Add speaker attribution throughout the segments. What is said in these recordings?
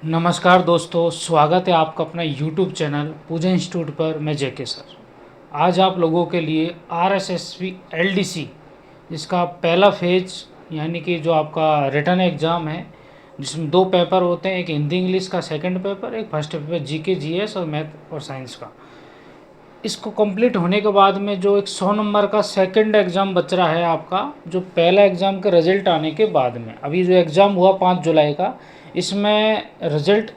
Speaker 1: नमस्कार दोस्तों, स्वागत है आपका अपना YouTube चैनल पूजा इंस्टीट्यूट पर। मैं जेके सर आज आप लोगों के लिए RSSB LDC इसका पहला फेज यानी कि जो आपका रिटर्न एग्ज़ाम है, जिसमें दो पेपर होते हैं, एक हिंदी इंग्लिश का सेकंड पेपर, एक फर्स्ट पेपर GK GS और मैथ और साइंस का। इसको कंप्लीट होने के बाद में जो एक 100 नंबर का सेकंड एग्ज़ाम बच रहा है आपका, जो पहला एग्ज़ाम का रिजल्ट आने के बाद में, अभी जो एग्ज़ाम हुआ 5 जुलाई का, इसमें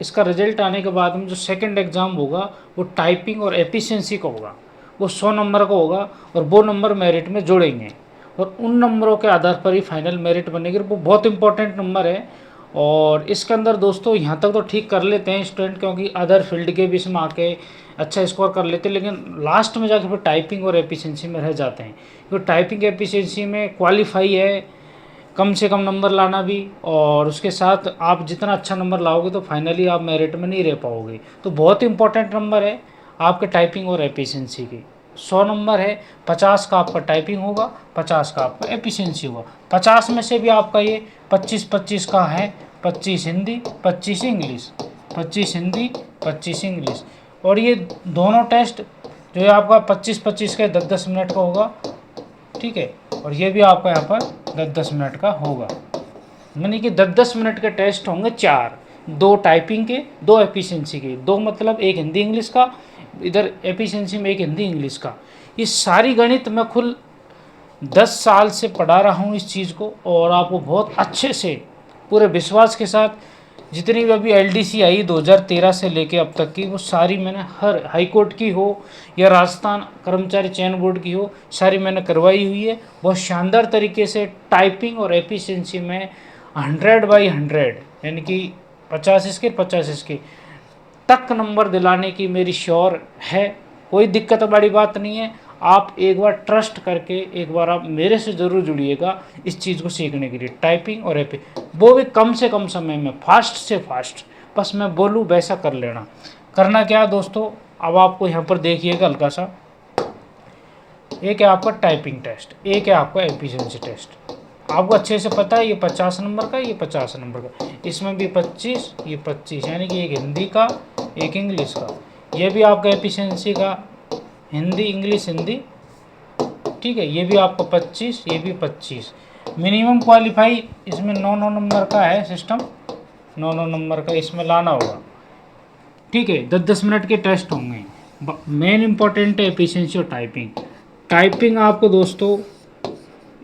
Speaker 1: इसका रिजल्ट आने के बाद में जो सेकंड एग्ज़ाम होगा वो टाइपिंग और एफिशिएंसी का होगा। वो 100 नंबर का होगा और वो नंबर मेरिट में जोड़ेंगे और उन नंबरों के आधार पर ही फाइनल मेरिट बनेगी। वो बहुत इंपॉर्टेंट नंबर है और इसके अंदर दोस्तों यहाँ तक तो ठीक कर लेते हैं स्टूडेंट, क्योंकि अदर फील्ड के भी इसमें आके अच्छा स्कोर कर लेते हैं, लेकिन लास्ट में जाकर फिर टाइपिंग और एफिशिएंसी में रह जाते हैं। क्योंकि टाइपिंग एफिशिएंसी में क्वालिफाई है कम से कम नंबर लाना भी, और उसके साथ आप जितना अच्छा नंबर लाओगे तो फाइनली आप मेरिट में नहीं रह पाओगे। तो बहुत इंपॉर्टेंट नंबर है आपके टाइपिंग और एफिशिएंसी की। 100 नंबर है, 50 का आपका टाइपिंग होगा, 50 का आपका एफिशिएंसी होगा। 50 में से भी आपका ये 25-25 का है, 25 हिंदी 25 इंग्लिश, 25 हिंदी 25 इंग्लिश। और ये दोनों टेस्ट जो है आपका 25-25 का 10-10 मिनट का होगा, ठीक है। और ये भी आपका यहाँ पर 10-10 मिनट का होगा, यानी कि 10-10 मिनट के टेस्ट होंगे चार, दो टाइपिंग के, दो एफिशिएंसी के, दो मतलब एक हिंदी इंग्लिश का, इधर एफिशिएंसी में एक हिंदी इंग्लिश का। ये सारी गणित मैं खुद 10 साल से पढ़ा रहा हूँ इस चीज़ को, और आपको बहुत अच्छे से पूरे विश्वास के साथ जितनी भी अभी LDC आई 2013 से लेके अब तक की, वो सारी मैंने हर हाई कोर्ट की हो या राजस्थान कर्मचारी चयन बोर्ड की हो, सारी मैंने करवाई हुई है। बहुत शानदार तरीके से टाइपिंग और एफिशिएंसी में 100/100 यानी कि 50 इसके 50 इसके तक नंबर दिलाने की मेरी श्योर है। कोई दिक्कत वाली बात नहीं है। आप एक बार ट्रस्ट करके एक बार आप मेरे से ज़रूर जुड़िएगा इस चीज़ को सीखने के लिए, टाइपिंग और एपी, वो भी कम से कम समय में, फास्ट से फास्ट। बस मैं बोलूँ वैसा कर लेना। करना क्या है दोस्तों, अब आपको यहाँ पर देखिएगा हल्का सा, एक है आपका टाइपिंग टेस्ट, एक है आपका एफिशिएंसी टेस्ट। आपको अच्छे से पता है ये 50 नंबर का, ये 50 नंबर का, इसमें भी 25, ये 25, यानी कि एक हिंदी का एक इंग्लिश का। ये भी आपका एफिशिएंसी का, हिंदी इंग्लिश हिंदी, ठीक है। ये भी आपका 25, ये भी 25। मिनिमम क्वालिफाई इसमें 9-9 नंबर का है सिस्टम, 9-9 नंबर का इसमें लाना होगा, ठीक है। 10-10 मिनट के टेस्ट होंगे। मेन इंपॉर्टेंट है एफिशिएंसी और टाइपिंग। टाइपिंग आपको दोस्तों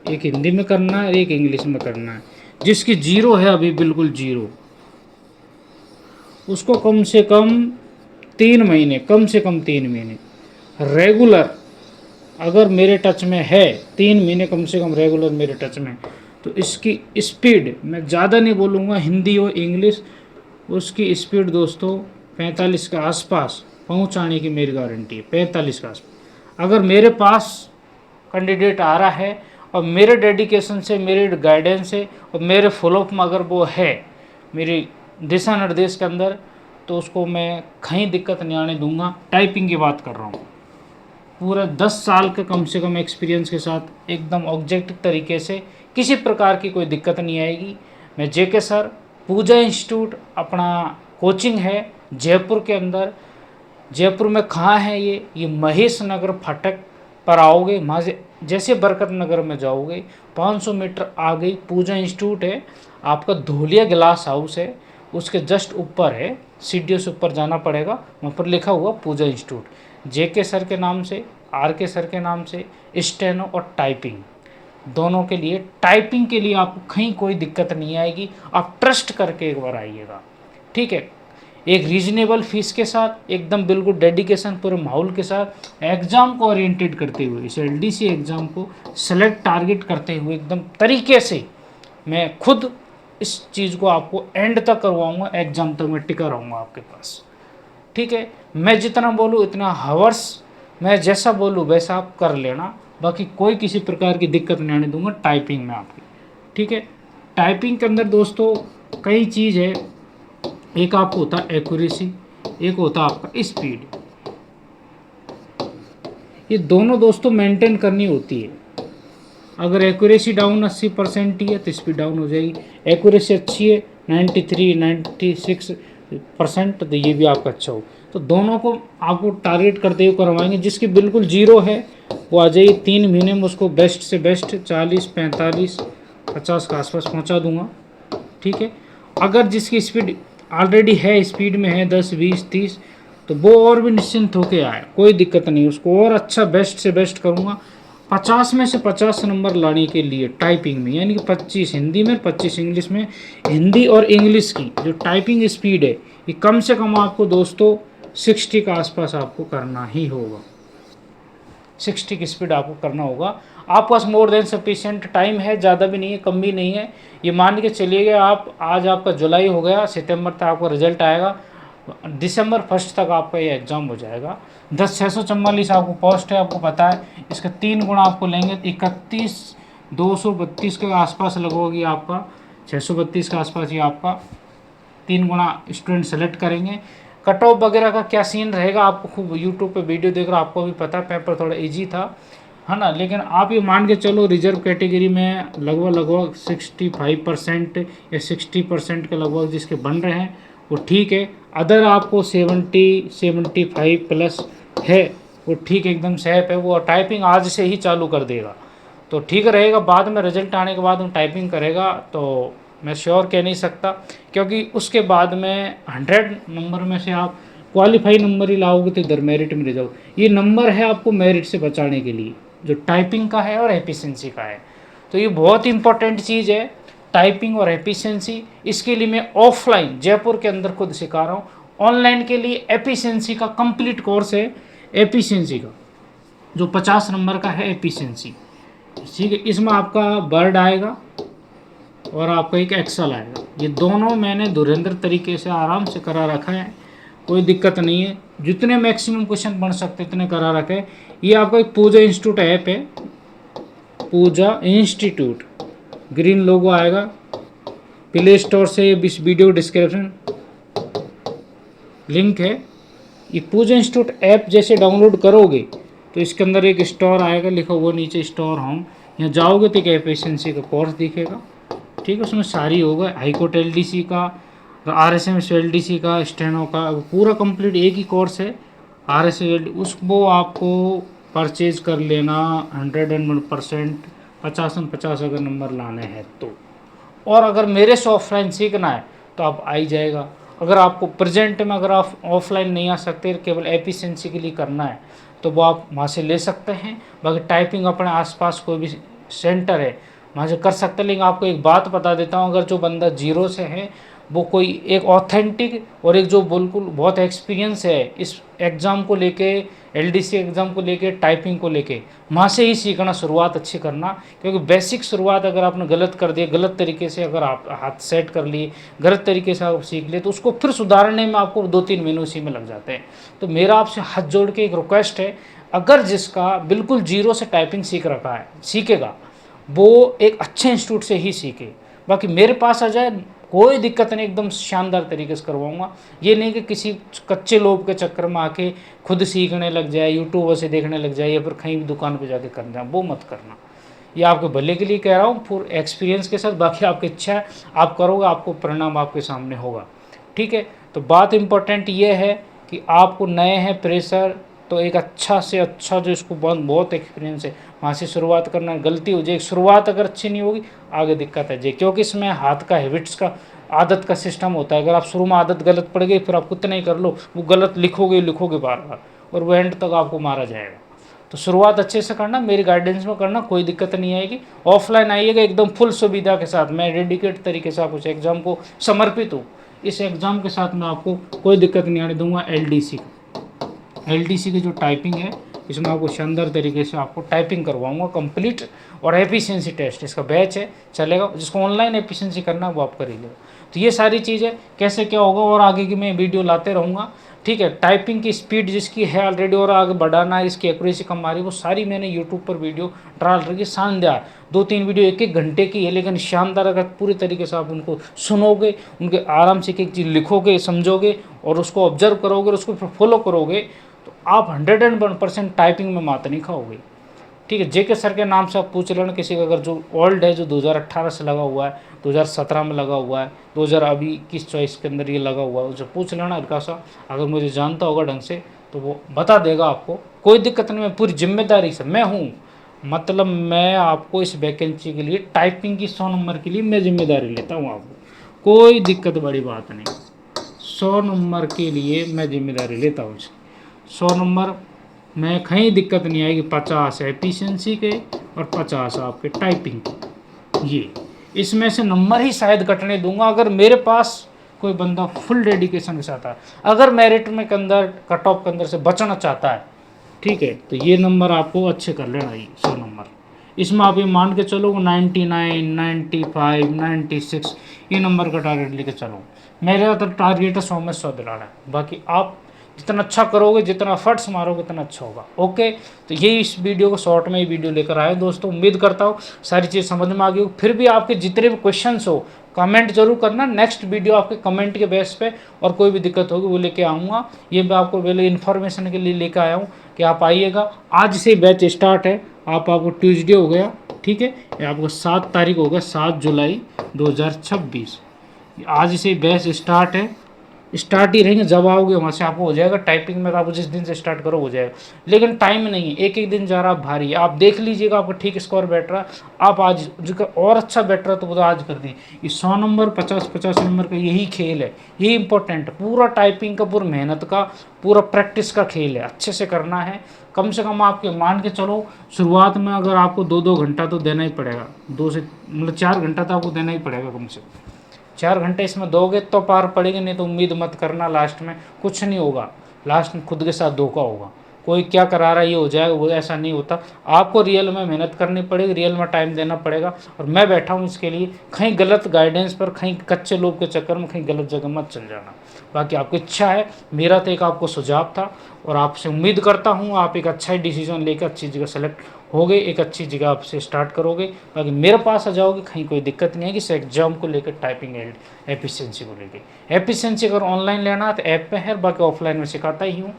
Speaker 1: एक हिंदी में करना है, एक इंग्लिश में करना है। जिसकी जीरो है अभी बिल्कुल जीरो, उसको कम से कम 3 महीने, कम से कम 3 महीने रेगुलर अगर मेरे टच में है, 3 महीने कम से कम रेगुलर मेरे टच में, तो इसकी स्पीड मैं ज़्यादा नहीं बोलूँगा, हिंदी और इंग्लिश, उसकी स्पीड दोस्तों 45 के आसपास पहुँचाने की मेरी गारंटी है। 45 के आसपास अगर मेरे पास कैंडिडेट आ रहा है और मेरे डेडिकेशन से, मेरे गाइडेंस से और मेरे फॉलोअप में अगर वो है मेरी दिशा निर्देश के अंदर, तो उसको मैं कहीं दिक्कत नहीं आने दूंगा। टाइपिंग की बात कर रहा हूँ, पूरा 10 साल के कम से कम एक्सपीरियंस के साथ एकदम ऑब्जेक्टिव तरीके से, किसी प्रकार की कोई दिक्कत नहीं आएगी। मैं जेके सर, पूजा इंस्टीट्यूट अपना कोचिंग है जयपुर के अंदर। जयपुर में कहाँ है ये महेश नगर फाटक पर आओगे, वहाँ से जैसे बरकत नगर में जाओगे 500 मीटर आगे पूजा इंस्टीट्यूट है। आपका धोलिया ग्लास हाउस है, उसके जस्ट ऊपर है, सीढ़ियों से ऊपर जाना पड़ेगा, वहाँ पर लिखा हुआ पूजा इंस्टीट्यूट। जेके सर के नाम से, RK सर के नाम से, स्टेनो और टाइपिंग दोनों के लिए। टाइपिंग के लिए आपको कहीं कोई दिक्कत नहीं आएगी, आप ट्रस्ट करके एक बार आइएगा, ठीक है। एक रीजनेबल फीस के साथ, एकदम बिल्कुल डेडिकेशन पूरे माहौल के साथ, एग्ज़ाम को ओरिएंटेड करते हुए, इस LDC एग्ज़ाम को सेलेक्ट टारगेट करते हुए एकदम तरीके से मैं खुद इस चीज़ को आपको एंड तक करवाऊँगा, एग्ज़ाम तक मैं टिका रहूँगा आपके पास, ठीक है। मैं जितना बोलूँ इतना हावर्स, मैं जैसा बोलूँ वैसा आप कर लेना, बाकी कोई किसी प्रकार की दिक्कत नहीं आने दूंगा टाइपिंग में आपकी, ठीक है। टाइपिंग के अंदर दोस्तों कई चीज़ है, एक आपको होता है एक्यूरेसी, एक होता है आपका स्पीड। ये दोनों दोस्तों मेंटेन करनी होती है। अगर एक्यूरेसी डाउन 80% ही है तो स्पीड डाउन हो जाएगी। एक्यूरेसी अच्छी है 93, 96, परसेंट, तो ये भी आपका अच्छा हो। तो दोनों को आपको टारगेट करते हुए करवाएंगे। जिसकी बिल्कुल जीरो है वो आ जाइए, 3 महीने में उसको बेस्ट से बेस्ट 40, 45, 50 के आसपास पहुंचा दूंगा। ठीक है। अगर जिसकी स्पीड ऑलरेडी है, स्पीड में है 10, 20, 30, तो वो और भी निश्चिंत होके आए, कोई दिक्कत नहीं, उसको और अच्छा बेस्ट से बेस्ट करूँगा। 50 में से 50 नंबर लाने के लिए टाइपिंग में, यानी कि 25 हिंदी में, 25 इंग्लिश में। हिंदी और इंग्लिश की जो टाइपिंग स्पीड है ये कम से कम आपको दोस्तों 60 के आसपास आपको करना ही होगा। 60 की स्पीड आपको करना होगा। आपके पास मोर देन सफिशिएंट टाइम है, ज़्यादा भी नहीं है, कम भी नहीं है। ये मान के चलिएगा आप, आज आपका जुलाई हो गया, सितंबर तक आपका रिजल्ट आएगा, दिसंबर 1 तक आपका ये एग्ज़ाम हो जाएगा। 10,644 आपको पोस्ट है, आपको पता है। इसका 3 गुना आपको लेंगे, 31,232 के आसपास लगोगी आपका, 632 के आसपास ये आपका 3 गुना स्टूडेंट सेलेक्ट करेंगे। कट ऑफ वगैरह का क्या सीन रहेगा, आपको खूब यूट्यूब पे वीडियो देख रहा, आपको भी पता, पेपर थोड़ा इजी था, है ना। लेकिन आप ये मान के चलो रिजर्व कैटेगरी में लगभग 65% या 60% के लगभग जिसके बन रहे हैं वो ठीक है। अदर आपको 70-75 प्लस है, वो ठीक एकदम सेफ है। वो टाइपिंग आज से ही चालू कर देगा तो ठीक रहेगा। बाद में रिजल्ट आने के बाद हम टाइपिंग करेगा तो मैं श्योर कह नहीं सकता, क्योंकि उसके बाद में 100 नंबर में से आप क्वालिफाई नंबर ही लाओगे तो इधर मेरिट में रह जाओ। ये नंबर है आपको मेरिट से बचाने के लिए, जो टाइपिंग का है और एफिशिएंसी का है। तो ये बहुत इंपॉर्टेंट चीज़ है, टाइपिंग और एफिशिएंसी। इसके लिए मैं ऑफलाइन जयपुर के अंदर खुद सिखा रहा हूँ। ऑनलाइन के लिए एफिशिएंसी का कंप्लीट कोर्स है, एफिशिएंसी का जो 50 नंबर का है एफिशिएंसी। ठीक है। इसमें आपका वर्ड आएगा और आपका एक एक्सेल आएगा। ये दोनों मैंने धुरंधर तरीके से आराम से करा रखा है, कोई दिक्कत नहीं है। जितने मैक्सिमम क्वेश्चन बन सकते इतने करा रखे हैं। ये आपका एक पूजा इंस्टीट्यूट ऐप है, पूजा इंस्टीट्यूट, ग्रीन लोगो आएगा प्ले स्टोर से, इस वीडियो डिस्क्रिप्शन लिंक है। ये पूजा इंस्टीट्यूट ऐप जैसे डाउनलोड करोगे तो इसके अंदर एक स्टोर आएगा, लिखा हुआ नीचे स्टोर होम, यहाँ जाओगे तो एक एफिशिएंसी का कोर्स दिखेगा। ठीक है। उसमें सारी होगा, हाईकोर्ट LDC का, RSM LDC का, स्टेनो का, पूरा कंप्लीट एक ही कोर्स है RSM। उसको आपको परचेज कर लेना 101%, 50 अगर नंबर लाने हैं तो। और अगर मेरे से ऑफलाइन सीखना है तो आप आ ही जाएगा। अगर आपको प्रेजेंट में अगर आप ऑफलाइन नहीं आ सकते, केवल एफिशिएंसी के लिए करना है तो वो आप वहाँ से ले सकते हैं। बाकी टाइपिंग अपने आसपास कोई भी सेंटर है वहाँ से कर सकते हैं। लेकिन आपको एक बात बता देता हूँ, अगर जो बंदा जीरो से है वो कोई एक ऑथेंटिक और एक जो बिल्कुल बहुत एक्सपीरियंस है इस एग्ज़ाम को लेके, LDC एग्ज़ाम को लेके, टाइपिंग को लेके, वहाँ से ही सीखना, शुरुआत अच्छी करना। क्योंकि बेसिक शुरुआत अगर आपने गलत कर दिया, गलत तरीके से अगर आप हाथ सेट कर लिए, गलत तरीके से आप सीख लिए, तो उसको फिर सुधारने में आपको 2-3 महीने उसी में लग जाते हैं। तो मेरा आपसे हाथ जोड़ के एक रिक्वेस्ट है, अगर जिसका बिल्कुल जीरो से टाइपिंग सीख रखा है, सीखेगा, वो एक अच्छे इंस्टीट्यूट से ही सीखे। बाकी मेरे पास आ जाए कोई दिक्कत नहीं, एकदम शानदार तरीके से करवाऊंगा। ये नहीं कि किसी कच्चे लोग के चक्कर में आके खुद सीखने लग जाए, यूट्यूब से देखने लग जाए या फिर कहीं भी दुकान पे जाके कर जाए, वो मत करना। ये आपके भले के लिए कह रहा हूँ, पूरे एक्सपीरियंस के साथ। बाकी आपकी इच्छा है, आप करोगे, आपको परिणाम आपके सामने होगा। ठीक है। तो बात इम्पोर्टेंट ये है कि आपको नए हैं प्रेशर, तो एक अच्छा से अच्छा जो इसको बहुत एक्सपीरियंस है वहाँ से शुरुआत करना। गलती हो जाए, शुरुआत अगर अच्छी नहीं होगी आगे दिक्कत है जी, क्योंकि इसमें हाथ का हैबिट्स का, आदत का सिस्टम होता है। अगर आप शुरू में आदत गलत पड़ गई, फिर आप कितना ही कर लो वो गलत लिखोगे बार बार, और वो एंड तक आपको मारा जाएगा। तो शुरुआत अच्छे से करना, मेरी गाइडेंस में करना, कोई दिक्कत नहीं आएगी। ऑफलाइन आइएगा एकदम फुल सुविधा के साथ, मैं डेडिकेट तरीके से आपको इस एग्ज़ाम को समर्पित हूँ। इस एग्ज़ाम के साथ मैं आपको कोई दिक्कत नहीं आने दूंगा। LDC की जो टाइपिंग है इसमें आपको शानदार तरीके से आपको टाइपिंग करवाऊंगा कंप्लीट। और एफिशिएंसी टेस्ट इसका बैच है, चलेगा। जिसको ऑनलाइन एफिशिएंसी करना है वो आप कर ही लेगा। तो ये सारी चीज़ें कैसे क्या होगा और आगे की मैं वीडियो लाते रहूँगा। ठीक है। टाइपिंग की स्पीड जिसकी है ऑलरेडी और आगे बढ़ाना है, इसकी एक्यूरेसी कम आ रही है, वो सारी मैंने यूट्यूब पर वीडियो ट्रायल रखी, शानदार 2-3 वीडियो 1-1 घंटे की है, लेकिन शानदार। अगर पूरी तरीके से आप उनको सुनोगे, उनके आराम से एक चीज़ लिखोगे, समझोगे और उसको ऑब्जर्व करोगे और उसको फॉलो करोगे, तो आप 101% टाइपिंग में मात नहीं खाओगे। ठीक है। जेके सर के नाम से आप पूछ लेना किसी का, अगर जो ओल्ड है, जो 2018 से लगा हुआ है, 2017 में लगा हुआ है, 2021 चॉइस के अंदर ये लगा हुआ है, उसे पूछ लेना हल्का सा। अगर मुझे जानता होगा ढंग से तो वो बता देगा आपको, कोई दिक्कत नहीं। मैं पूरी जिम्मेदारी से मैं हूँ, मतलब मैं आपको इस वैकेंसी के लिए टाइपिंग की 100 नंबर के लिए मैं जिम्मेदारी लेता हूँ आपको, कोई दिक्कत बड़ी बात नहीं। 100 नंबर के लिए मैं जिम्मेदारी लेता हूँ इसकी। 100 नंबर में कहीं दिक्कत नहीं आएगी। 50 एफिशिएंसी के और 50 आपके टाइपिंग के। ये इसमें से नंबर ही शायद कटने दूंगा अगर मेरे पास कोई बंदा फुल डेडिकेशन के साथ है। अगर मेरिट में के अंदर, कट ऑफ के अंदर से बचना चाहता है, ठीक है, तो ये नंबर आपको अच्छे कर लेना। ये 100 नंबर इसमें आप ये मान के चलो 99, 95, 96 ये नंबर का टारगेट लेके चलो। मेरा तो टारगेट है 100 में 100 दिलाना है। बाकी आप जितना अच्छा करोगे, जितना एफर्ट्स मारोगे, उतना अच्छा होगा। ओके, तो ये इस वीडियो को शॉर्ट में ही वीडियो लेकर आए दोस्तों। उम्मीद करता हूँ सारी चीज़ समझ में आ गई हो। फिर भी आपके जितने भी क्वेश्चंस हो कमेंट जरूर करना। नेक्स्ट वीडियो आपके कमेंट के बेस पे और कोई भी दिक्कत होगी वो लेके आऊँगा। ये मैं आपको पहले इन्फॉर्मेशन के लिए लेकर आया हूँ कि आप आइएगा। आज से बैच स्टार्ट है। आपको ट्यूसडे हो गया, ठीक है, ये आपको 7 तारीख हो गया, 7 जुलाई 2026। आज से बैच स्टार्ट है। स्टार्ट ही रहेंगे, जब आओगे वहाँ से आपको हो जाएगा। टाइपिंग में तो आप जिस दिन से स्टार्ट करो हो जाएगा, लेकिन टाइम नहीं है, एक एक दिन जा रहा भारी। आप देख लीजिएगा आपका ठीक स्कोर बैठ रहा, आप आज जिसका और अच्छा बैठ रहा तो वो तो आज कर दी। ये 100 नंबर 50-50 नंबर का यही खेल है, यही इंपॉर्टेंट। पूरा टाइपिंग का, पूरा मेहनत का, पूरा प्रैक्टिस का खेल है। अच्छे से करना है। कम से कम आपके मान के चलो शुरुआत में अगर आपको 2-2 घंटा तो देना ही पड़ेगा, 2 से मतलब 4 घंटा तो आपको देना ही पड़ेगा कम से कम। 4 घंटे इसमें दोगे तो पार पड़ेगी, नहीं तो उम्मीद मत करना लास्ट में कुछ नहीं होगा। लास्ट में खुद के साथ धोखा होगा। कोई क्या करा रहा है ये हो जाएगा, वो ऐसा नहीं होता। आपको रियल में मेहनत करनी पड़ेगी, रियल में टाइम देना पड़ेगा। और मैं बैठा हूँ इसके लिए। कहीं गलत गाइडेंस पर, कहीं कच्चे लोग के चक्कर में कहीं गलत जगह मत चल जाना। बाकी आपकी इच्छा है, मेरा तो एक आपको सुझाव था और आपसे उम्मीद करता हूँ आप एक अच्छा ही डिसीजन लेकर अच्छी जगह सेलेक्ट हो गए, एक अच्छी जगह आपसे स्टार्ट करोगे। बाकी मेरे पास आ जाओगे, कहीं कोई दिक्कत नहीं है कि एग्जाम को लेकर, टाइपिंग एफिशिएंसी को लेकर। एफिशिएंसी अगर ऑनलाइन लेना तो ऐप पे है, बाकी ऑफलाइन में सिखाता ही हूँ,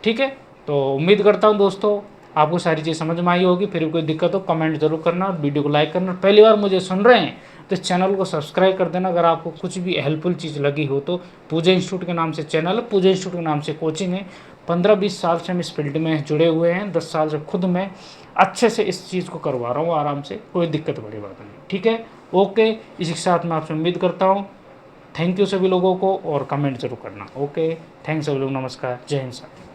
Speaker 1: ठीक है। तो उम्मीद करता हूँ दोस्तों आपको सारी चीज़ समझ में आई होगी। फिर भी कोई दिक्कत हो कमेंट जरूर करना और वीडियो को लाइक करना। पहली बार मुझे सुन रहे हैं तो इस चैनल को सब्सक्राइब कर देना। अगर आपको कुछ भी हेल्पफुल चीज़ लगी हो तो पूजा इंस्टीट्यूट के नाम से चैनल है, पूजा इंस्टीट्यूट के नाम से कोचिंग है। 15-20 साल से हम इस फील्ड में जुड़े हुए हैं, 10 साल से खुद मैं अच्छे से इस चीज़ को करवा रहा हूँ आराम से, कोई दिक्कत बड़ी बात नहीं, ठीक है। ओके, इसी के साथ मैं आपसे उम्मीद करता हूँ। थैंक यू सभी लोगों को और कमेंट जरूर करना। ओके, थैंक्स सभी लोग, नमस्कार, जय हिंद सर।